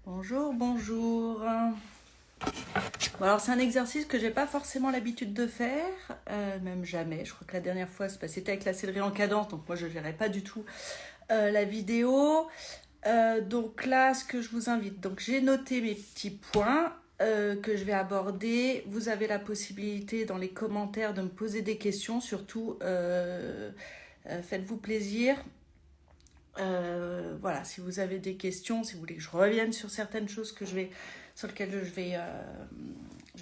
Bonjour, bonjour. Bon, alors c'est un exercice que j'ai pas forcément l'habitude de faire, même jamais. Je crois que la dernière fois c'était avec la sellerie en cadence, donc moi je verrai pas du tout la vidéo. Donc là, ce que je vous invite, donc j'ai noté mes petits points que je vais aborder. Vous avez la possibilité dans les commentaires de me poser des questions, surtout faites-vous plaisir. Voilà, si vous avez des questions, si vous voulez que je revienne sur certaines choses sur lesquelles je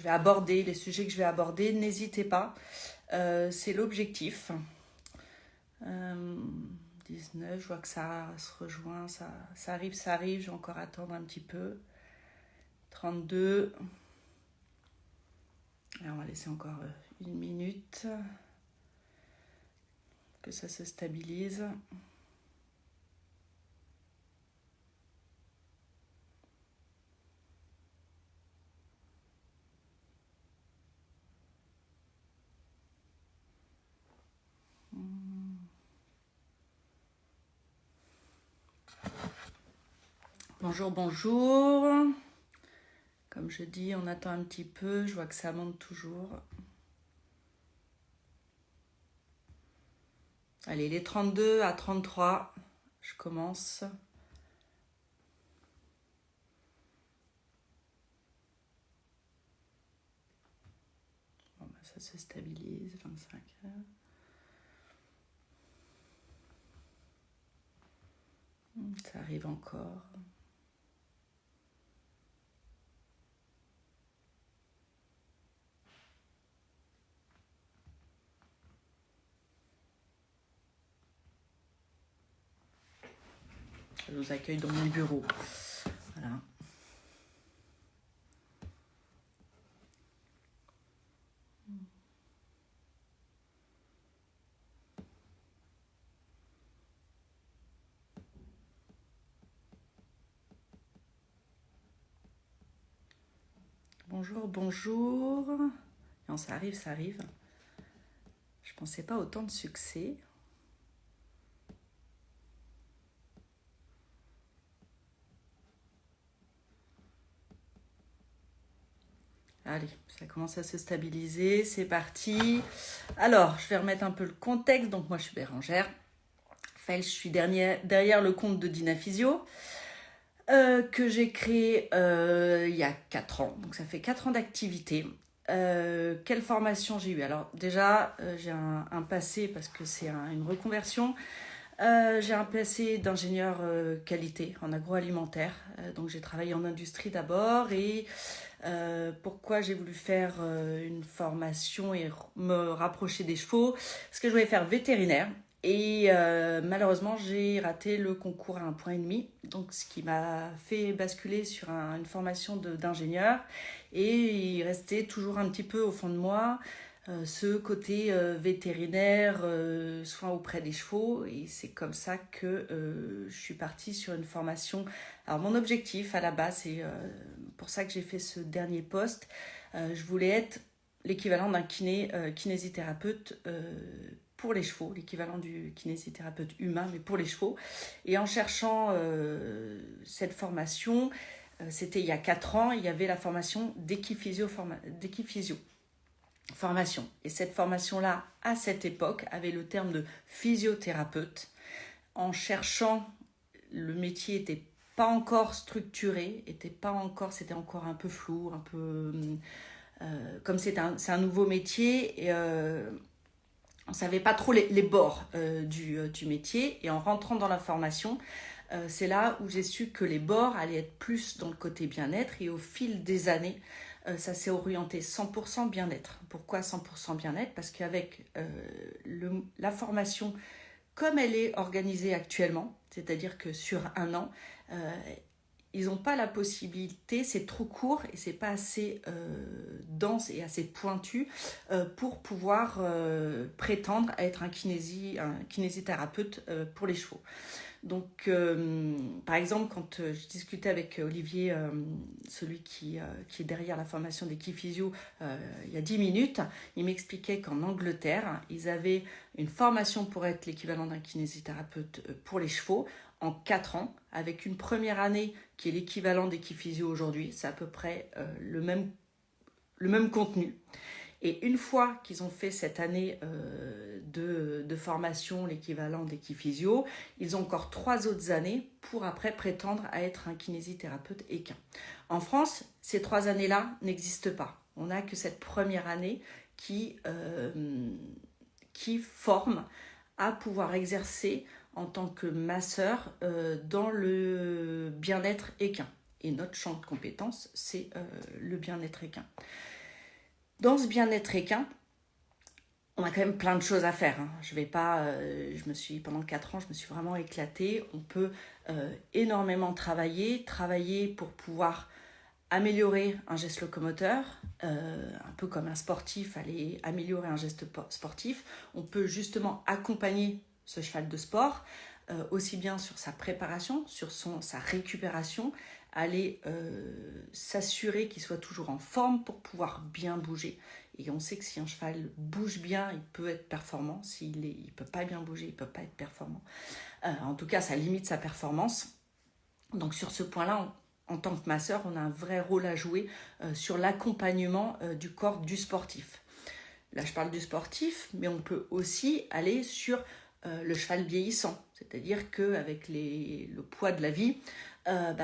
vais aborder, les sujets que je vais aborder, n'hésitez pas. C'est l'objectif. 19, je vois que ça se rejoint, ça arrive, je vais encore attendre un petit peu. 32. Alors on va laisser encore une minute que ça se stabilise. Bonjour, bonjour. Comme je dis, on attend un petit peu. Je vois que ça monte toujours. Allez, les 32 à 33, je commence. Bon, bah, ça se stabilise, 25. Ça arrive encore. Je vous accueille dans mon bureau. Voilà. Bonjour, bonjour. Non, ça arrive, ça arrive. Je pensais pas autant de succès. Allez, ça commence à se stabiliser, c'est parti. Alors, je vais remettre un peu le contexte. Donc moi, je suis Bérangère. Je suis derrière le compte de Dina Physio. Que j'ai créé il y a 4 ans. Donc ça fait 4 ans d'activité. Quelle formation j'ai eu? Alors déjà, j'ai un passé, parce que c'est une reconversion. J'ai un passé d'ingénieur qualité en agroalimentaire. Donc j'ai travaillé en industrie d'abord. Et pourquoi j'ai voulu faire une formation et me rapprocher des chevaux? Parce que je voulais faire vétérinaire. Et malheureusement, j'ai raté le concours à 1,5 point. Donc, ce qui m'a fait basculer sur une formation d'ingénieur. Et il restait toujours un petit peu au fond de moi ce côté vétérinaire, soins auprès des chevaux. Et c'est comme ça que je suis partie sur une formation. Alors, mon objectif à la base, c'est pour ça que j'ai fait ce dernier poste. Je voulais être l'équivalent d'un kinésithérapeute pour les chevaux, l'équivalent du kinésithérapeute humain, mais pour les chevaux. Et en cherchant cette formation, c'était il y a 4 ans, il y avait la formation d'Equiphysio formation. Et cette formation-là, à cette époque, avait le terme de physiothérapeute. En cherchant, le métier n'était pas encore structuré, c'était encore un peu flou, un peu... comme c'est un nouveau métier, et on ne savait pas trop les bords du métier. Et en rentrant dans la formation, c'est là où j'ai su que les bords allaient être plus dans le côté bien-être. Et au fil des années, ça s'est orienté 100% bien-être. Pourquoi 100% bien-être? Parce qu'avec la formation, comme elle est organisée actuellement, c'est-à-dire que sur un an, ils n'ont pas la possibilité, c'est trop court et c'est pas assez dense et assez pointu pour pouvoir prétendre à être un kinésithérapeute pour les chevaux. Donc, par exemple, quand je discutais avec Olivier, celui qui est derrière la formation d'Equiphysio, il y a 10 minutes, il m'expliquait qu'en Angleterre, ils avaient une formation pour être l'équivalent d'un kinésithérapeute pour les chevaux. en 4 ans, avec une première année qui est l'équivalent d'Equiphysio aujourd'hui. C'est à peu près le même contenu. Et une fois qu'ils ont fait cette année de formation, l'équivalent d'Equiphysio, ils ont encore 3 autres années pour après prétendre à être un kinésithérapeute équin. En France, ces 3 années-là n'existent pas. On n'a que cette première année qui forme à pouvoir exercer en tant que masseur dans le bien-être équin. Et notre champ de compétences, c'est le bien-être équin. Dans ce bien-être équin, on a quand même plein de choses à faire. Pendant 4 ans, je me suis vraiment éclatée. On peut énormément travailler pour pouvoir améliorer un geste locomoteur, un peu comme un sportif, aller améliorer un geste sportif. On peut justement accompagner ce cheval de sport, aussi bien sur sa préparation, sur sa récupération, aller s'assurer qu'il soit toujours en forme pour pouvoir bien bouger. Et on sait que si un cheval bouge bien, il peut être performant. S'il ne peut pas bien bouger, il ne peut pas être performant. En tout cas, ça limite sa performance. Donc sur ce point-là, en tant que masseur, on a un vrai rôle à jouer sur l'accompagnement du corps du sportif. Là, je parle du sportif, mais on peut aussi aller sur le cheval vieillissant. C'est-à-dire qu'avec le poids de la vie,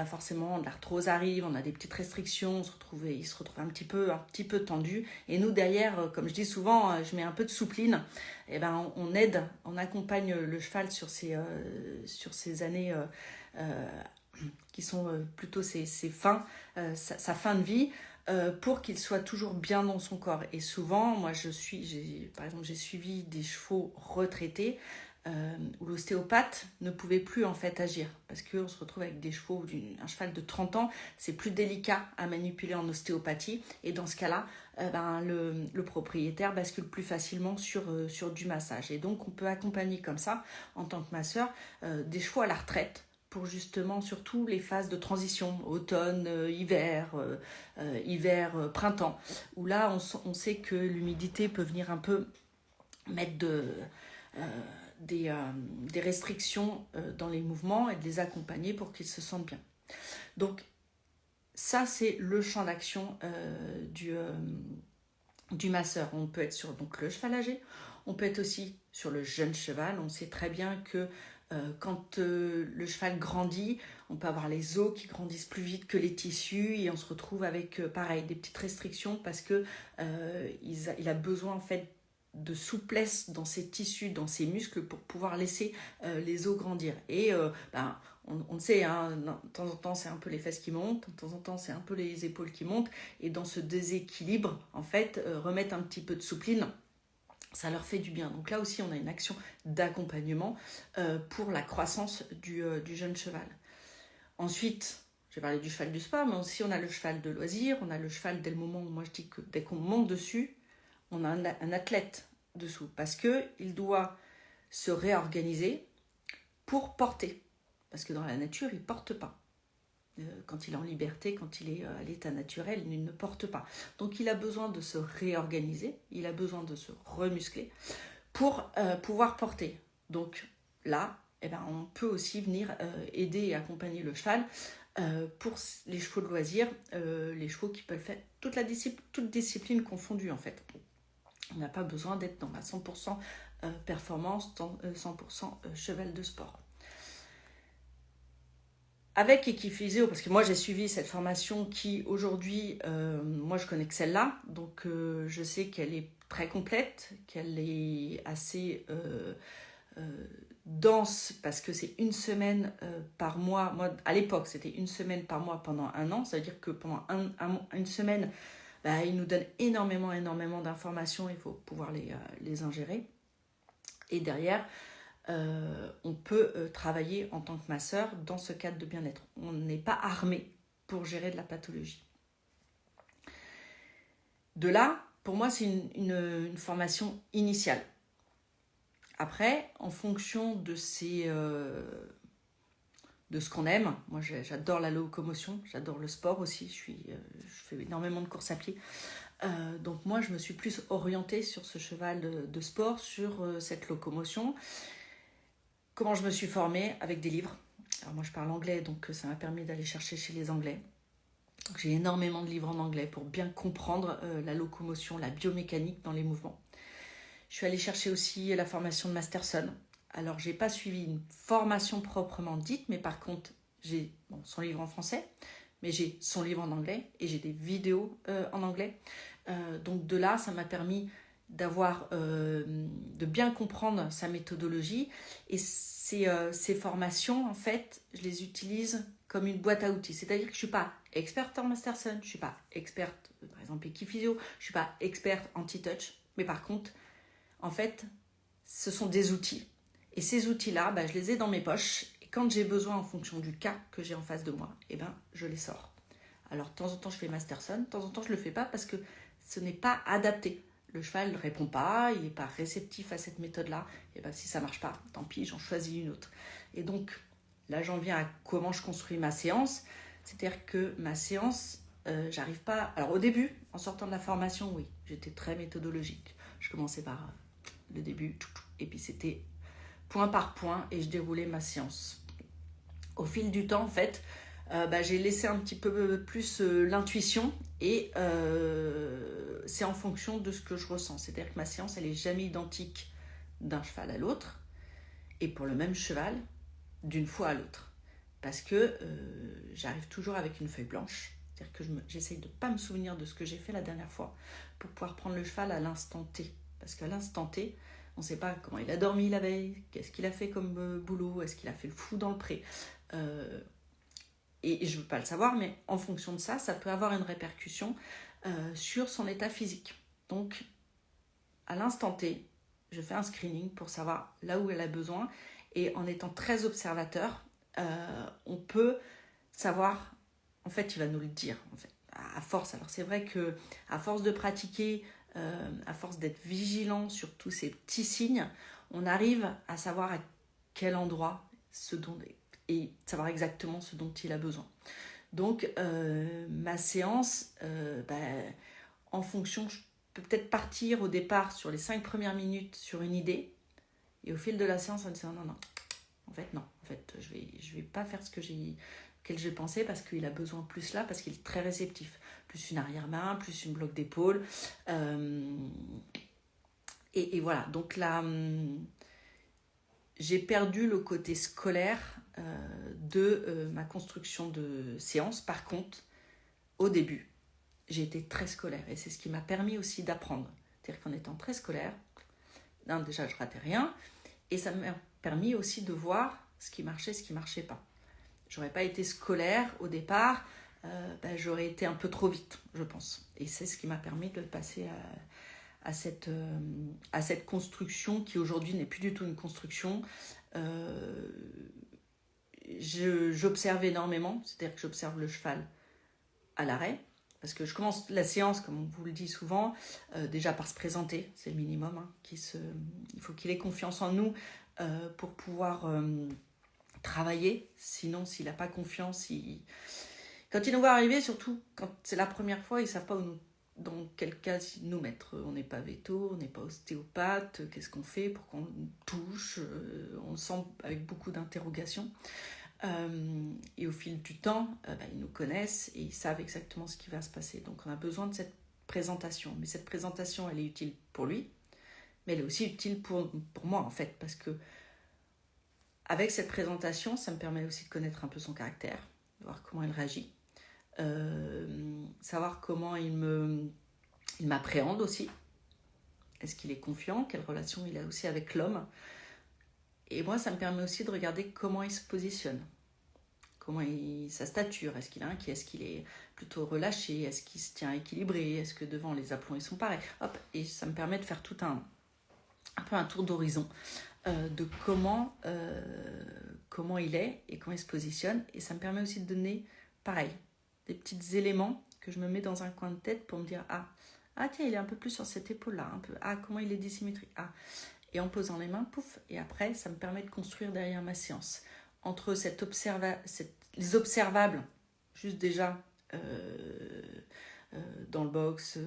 forcément, l'arthrose arrive, on a des petites restrictions, il se retrouve un petit peu tendu. Et nous, derrière, comme je dis souvent, je mets un peu de soupline. Et on aide, on accompagne le cheval sur ces années qui sont plutôt sa fin de vie, pour qu'il soit toujours bien dans son corps. Et souvent, moi, par exemple, j'ai suivi des chevaux retraités où l'ostéopathe ne pouvait plus en fait agir, parce qu'on se retrouve avec des chevaux, un cheval de 30 ans, c'est plus délicat à manipuler en ostéopathie, et dans ce cas-là, le propriétaire bascule plus facilement sur du massage. Et donc, on peut accompagner comme ça, en tant que masseur, des chevaux à la retraite, pour justement surtout les phases de transition, automne, hiver, printemps, où là on sait que l'humidité peut venir un peu mettre des restrictions dans les mouvements, et de les accompagner pour qu'ils se sentent bien. Donc ça, c'est le champ d'action du masseur. On peut être sur le cheval âgé, on peut être aussi sur le jeune cheval. On sait très bien que quand le cheval grandit, on peut avoir les os qui grandissent plus vite que les tissus, et on se retrouve avec pareil des petites restrictions, parce que il a besoin en fait de souplesse dans ses tissus, dans ses muscles, pour pouvoir laisser les os grandir. Et on le sait, de temps en temps c'est un peu les fesses qui montent, de temps en temps c'est un peu les épaules qui montent, et dans ce déséquilibre, en fait, remettre un petit peu de soupline, ça leur fait du bien. Donc là aussi, on a une action d'accompagnement pour la croissance du jeune cheval. Ensuite, j'ai parlé du cheval du sport, mais aussi on a le cheval de loisir, on a le cheval dès le moment où moi je dis que dès qu'on monte dessus, on a un athlète dessous, parce qu'il doit se réorganiser pour porter. Parce que dans la nature, il ne porte pas. Quand il est en liberté, quand il est à l'état naturel, il ne porte pas. Donc il a besoin de se réorganiser, il a besoin de se remuscler pour pouvoir porter. Donc là, on peut aussi venir aider et accompagner le cheval pour les chevaux de loisirs, les chevaux qui peuvent faire toute discipline confondue en fait. On n'a pas besoin d'être dans la 100% performance, 100% cheval de sport. Avec Equiphysio, parce que moi j'ai suivi cette formation qui aujourd'hui, moi je connais que celle-là, donc je sais qu'elle est très complète, qu'elle est assez dense, parce que c'est 1 semaine par mois. Moi à l'époque c'était 1 semaine par mois pendant 1 an, ça veut dire que pendant une semaine, il nous donne énormément d'informations, il faut pouvoir les ingérer. Et derrière, on peut travailler en tant que masseur dans ce cadre de bien-être. On n'est pas armé pour gérer de la pathologie. De là, pour moi, c'est une formation initiale. Après, en fonction de ce qu'on aime, moi j'adore la locomotion, j'adore le sport aussi, je fais énormément de courses à pied. Donc moi, je me suis plus orientée sur ce cheval de sport, sur cette locomotion. Comment je me suis formée? Avec des livres. Alors moi je parle anglais, donc ça m'a permis d'aller chercher chez les Anglais. Donc, j'ai énormément de livres en anglais pour bien comprendre la locomotion, la biomécanique dans les mouvements. Je suis allée chercher aussi la formation de Masterson. Alors j'ai pas suivi une formation proprement dite, mais par contre j'ai son livre en français, mais j'ai son livre en anglais et j'ai des vidéos en anglais. Donc de là, ça m'a permis de bien comprendre sa méthodologie. Et ces formations, en fait, je les utilise comme une boîte à outils. C'est-à-dire que je ne suis pas experte en Masterson, je ne suis pas experte, par exemple, Equiphysio, je ne suis pas experte anti-touch. Mais par contre, en fait, ce sont des outils. Et ces outils-là, je les ai dans mes poches. Et quand j'ai besoin, en fonction du cas que j'ai en face de moi, je les sors. Alors, de temps en temps, je fais Masterson. De temps en temps, je ne le fais pas parce que ce n'est pas adapté. Le cheval ne répond pas, il n'est pas réceptif à cette méthode-là. Et si ça ne marche pas, tant pis, j'en choisis une autre. Et donc, là, j'en viens à comment je construis ma séance. C'est-à-dire que ma séance, j'arrive pas... Alors, au début, en sortant de la formation, oui, j'étais très méthodologique. Je commençais par le début, et puis c'était point par point, et je déroulais ma séance. Au fil du temps, en fait, j'ai laissé un petit peu plus l'intuition et c'est en fonction de ce que je ressens. C'est-à-dire que ma séance, elle n'est jamais identique d'un cheval à l'autre et pour le même cheval, d'une fois à l'autre. Parce que j'arrive toujours avec une feuille blanche. C'est-à-dire que j'essaye de ne pas me souvenir de ce que j'ai fait la dernière fois pour pouvoir prendre le cheval à l'instant T. Parce qu'à l'instant T, on ne sait pas comment il a dormi la veille, qu'est-ce qu'il a fait comme boulot, est-ce qu'il a fait le fou dans le pré. Et je ne veux pas le savoir, mais en fonction de ça, ça peut avoir une répercussion sur son état physique. Donc, à l'instant T, je fais un screening pour savoir là où elle a besoin. Et en étant très observateur, on peut savoir, en fait, il va nous le dire, en fait, à force. Alors, c'est vrai qu'à force de pratiquer, à force d'être vigilant sur tous ces petits signes, on arrive à savoir à quel endroit et savoir exactement ce dont il a besoin. Donc, ma séance, en fonction, je peux peut-être partir au départ sur les 5 premières minutes sur une idée, et au fil de la séance, on me dit non, en fait, je vais pas faire ce auquel j'ai pensé parce qu'il a besoin plus là, parce qu'il est très réceptif. Plus une arrière-main, plus une bloc d'épaule. Et voilà, donc là, j'ai perdu le côté scolaire de ma construction de séance. Par contre, au début, j'ai été très scolaire et c'est ce qui m'a permis aussi d'apprendre. C'est-à-dire qu'en étant très scolaire, déjà je ratais rien et ça m'a permis aussi de voir ce qui marchait, ce qui marchait pas. J'aurais pas été scolaire au départ, j'aurais été un peu trop vite, je pense. Et c'est ce qui m'a permis de passer à cette construction qui aujourd'hui n'est plus du tout une construction. J'observe énormément, c'est-à-dire que j'observe le cheval à l'arrêt, parce que je commence la séance, comme on vous le dit souvent, déjà par se présenter, c'est le minimum. Il faut qu'il ait confiance en nous pour pouvoir travailler. Sinon, s'il n'a pas confiance, quand il nous voit arriver, surtout quand c'est la première fois, ils ne savent pas dans quel cas nous mettre. On n'est pas veto, on n'est pas ostéopathe, qu'est-ce qu'on fait pour qu'on touche, on le sent avec beaucoup d'interrogations. Et au fil du temps, ils nous connaissent et ils savent exactement ce qui va se passer. Donc on a besoin de cette présentation. Mais cette présentation, elle est utile pour lui, mais elle est aussi utile pour moi en fait, parce que avec cette présentation, ça me permet aussi de connaître un peu son caractère, de voir comment il réagit, savoir comment il m'appréhende aussi. Est-ce qu'il est confiant? Quelle relation il a aussi avec l'homme? Et moi, ça me permet aussi de regarder comment il se positionne. Sa stature, est-ce qu'il est inquiet, est-ce qu'il est plutôt relâché, est-ce qu'il se tient équilibré, est-ce que devant les aplombs ils sont pareils. Hop, et ça me permet de faire tout un peu un tour d'horizon de comment il est et comment il se positionne. Et ça me permet aussi de donner, pareil, des petits éléments que je me mets dans un coin de tête pour me dire tiens, il est un peu plus sur cette épaule-là, un peu, comment il est dissymétrique, et en posant les mains, pouf, et après, ça me permet de construire derrière ma séance. Entre les observables, juste déjà dans le box,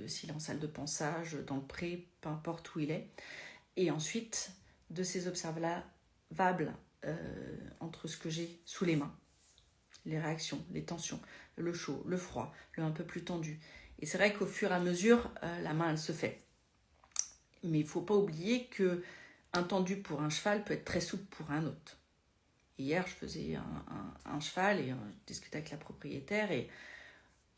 s'il est en salle de pansage, dans le pré, peu importe où il est, et ensuite, de ces observables entre ce que j'ai sous les mains, les réactions, les tensions, le chaud, le froid, le un peu plus tendu. Et c'est vrai qu'au fur et à mesure, la main, elle se fait. Mais il ne faut pas oublier qu'un tendu pour un cheval peut être très souple pour un autre. Hier, je faisais un cheval et je discutais avec la propriétaire et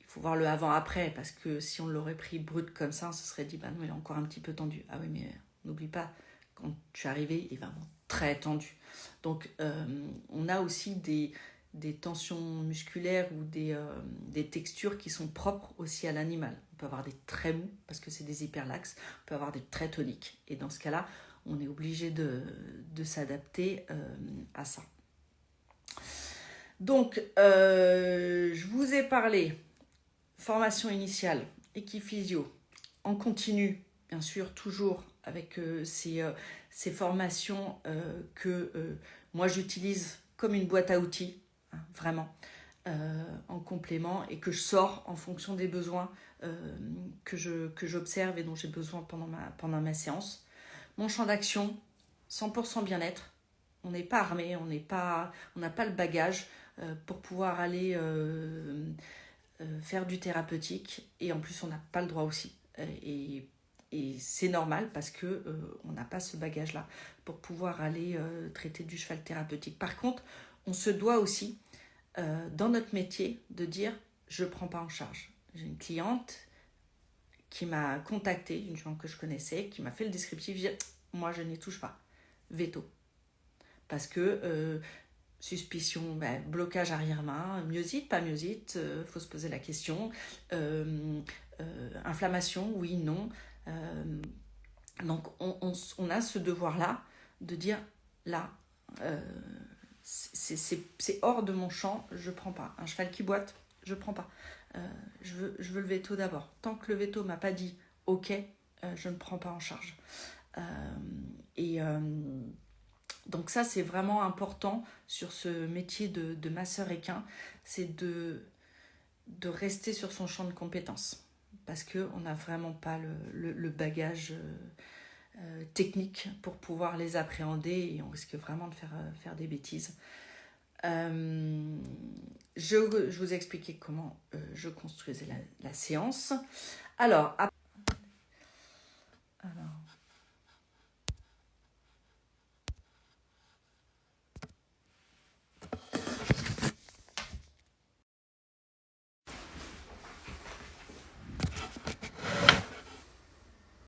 il faut voir le avant-après parce que si on l'aurait pris brut comme ça, on se serait dit, bah non, il est encore un petit peu tendu. Ah oui, mais n'oublie pas, quand je suis arrivée, il est vraiment très tendu. Donc, on a aussi des tensions musculaires ou des textures qui sont propres aussi à l'animal. On peut avoir des très mous parce que c'est des hyperlaxes, on peut avoir des très toniques. Et dans ce cas-là, on est obligé de s'adapter à ça. Donc, je vous ai parlé formation initiale, équiphysio, en continu, bien sûr, toujours avec ces formations que moi j'utilise comme une boîte à outils, hein, vraiment, en complément et que je sors en fonction des besoins que j'observe et dont j'ai besoin pendant ma séance. Mon champ d'action, 100% bien-être. On n'est pas armé, on n'a pas le bagage pour pouvoir aller faire du thérapeutique et en plus on n'a pas le droit aussi. Et c'est normal parce que on n'a pas ce bagage-là pour pouvoir aller traiter du cheval thérapeutique. Par contre, on se doit aussi dans notre métier de dire je ne prends pas en charge. J'ai une cliente qui m'a contactée, une gens que je connaissais, qui m'a fait le descriptif, je dis, moi je n'y touche pas, veto. Parce que suspicion, blocage arrière-main, myosite, pas myosite, faut se poser la question. Inflammation, oui, non. Donc on a ce devoir-là de dire, là, c'est hors de mon champ, je prends pas. Un cheval qui boite, je prends pas. Je veux le veto d'abord. Tant que le veto m'a pas dit, ok, je ne prends pas en charge. Donc ça, c'est vraiment important sur ce métier de masseur équin, c'est de rester sur son champ de compétences parce qu'on n'a vraiment pas le bagage technique pour pouvoir les appréhender et on risque vraiment de faire des bêtises. Je vous ai expliqué comment je construisais la séance. Alors,